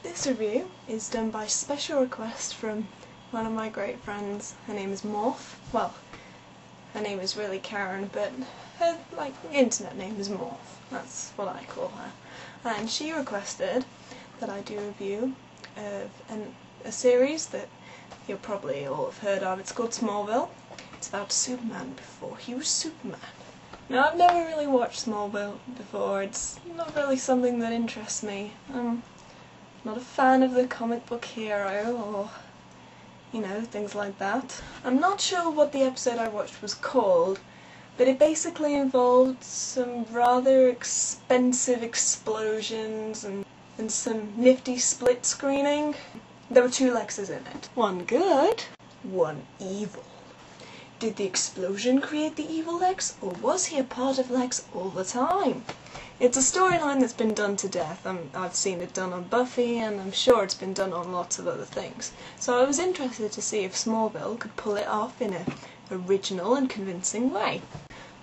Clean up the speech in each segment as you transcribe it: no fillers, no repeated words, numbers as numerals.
This review is done by special request from one of my great friends. Her name is Morph. Well, her name is really Karen, but her internet name is Morph. That's what I call her. And she requested that I do a review of a series that you'll probably all have heard of. It's called Smallville. It's about Superman before he was Superman. Now, I've never really watched Smallville before. It's not really something that interests me. Not a fan of the comic book hero or, things like that. I'm not sure what the episode I watched was called, but it basically involved some rather expensive explosions and some nifty split screening. There were two Lexes in it. One good, one evil. Did the explosion create the evil Lex, or was he a part of Lex all the time? It's a storyline that's been done to death. I've seen it done on Buffy, and I'm sure it's been done on lots of other things. So I was interested to see if Smallville could pull it off in an original and convincing way.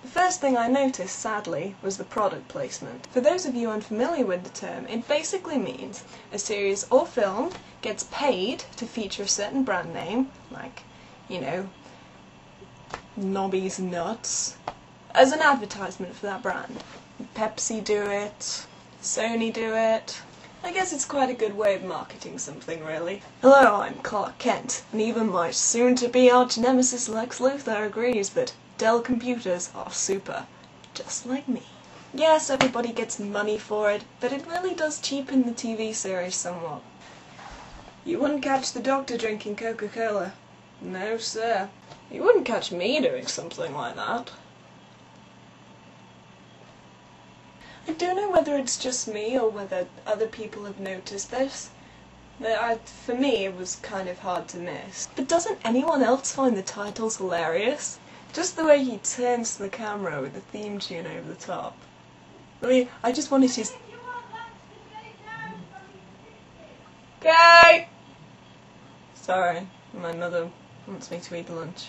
The first thing I noticed, sadly, was the product placement. For those of you unfamiliar with the term, it basically means a series or film gets paid to feature a certain brand name, like, Nobby's Nuts, as an advertisement for that brand. Pepsi do it, Sony do it. I guess it's quite a good way of marketing something, really. Hello, I'm Clark Kent, and even my soon-to-be arch-nemesis Lex Luthor agrees that Dell computers are super, just like me. Yes, everybody gets money for it, but it really does cheapen the TV series somewhat. You wouldn't catch the Doctor drinking Coca-Cola. No, sir. You wouldn't catch me doing something like that. I don't know whether it's just me or whether other people have noticed this. For me, it was kind of hard to miss. But doesn't anyone else find the titles hilarious? Just the way he turns to the camera with the theme tune over the top. I mean, I just wanted to... Okay! Sorry, my mother wants me to eat lunch.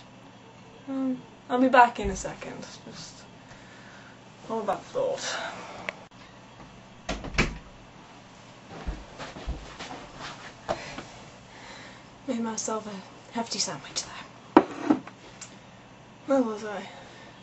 I'll be back in a second. Just hold that thought. Made myself a hefty sandwich there. Where was I?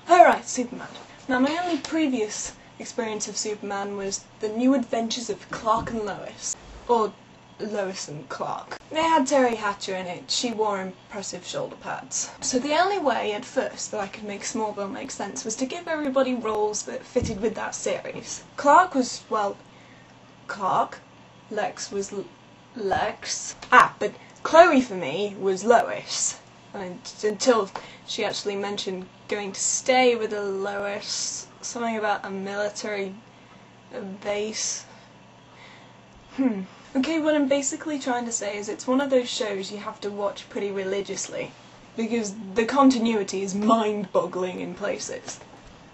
Alright, Superman. Now, my only previous experience of Superman was The New Adventures of Clark and Lois. Or Lois and Clark. They had Terry Hatcher in it. She wore impressive shoulder pads. So the only way, at first, that I could make Smallville make sense was to give everybody roles that fitted with that series. Clark was, well, Clark. Lex was Lex. But Chloe, for me, was Lois. And until she actually mentioned going to stay with a Lois, something about a military base. Okay, what I'm basically trying to say is it's one of those shows you have to watch pretty religiously, because the continuity is mind-boggling in places.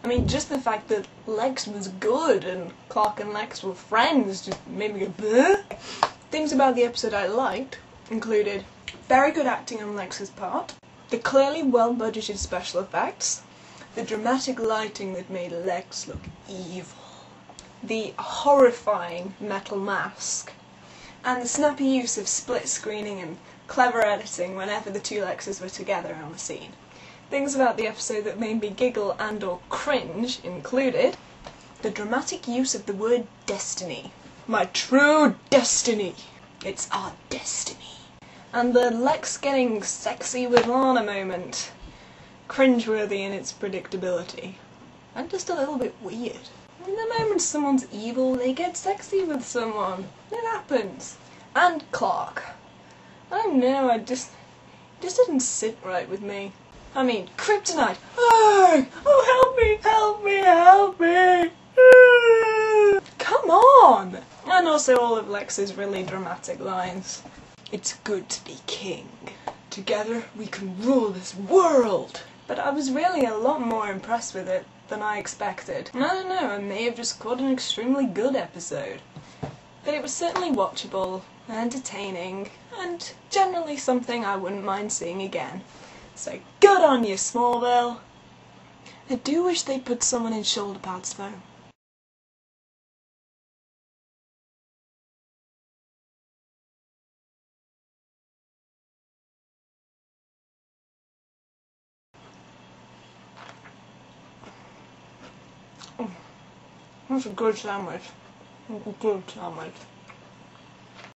I mean, just the fact that Lex was good and Clark and Lex were friends just made me go, bleh. Things about the episode I liked included very good acting on Lex's part, the clearly well-budgeted special effects, the dramatic lighting that made Lex look evil, the horrifying metal mask, and the snappy use of split screening and clever editing whenever the two Lexes were together on a scene. Things about the episode that made me giggle and or cringe included the dramatic use of the word destiny. My true destiny. It's our destiny. And the Lex getting sexy with Lana moment. Cringeworthy in its predictability. And just a little bit weird. In the moment someone's evil, they get sexy with someone. It happens. And Clark. I don't know, it just didn't sit right with me. I mean, kryptonite. Oh, help me, help me, help me. Come on! And also all of Lex's really dramatic lines. It's good to be king. Together we can rule this world. But I was really a lot more impressed with it than I expected. I don't know, I may have just caught an extremely good episode. But it was certainly watchable, entertaining, and generally something I wouldn't mind seeing again. So good on you, Smallville! I do wish they'd put someone in shoulder pads though. That's a good sandwich. Good sandwich.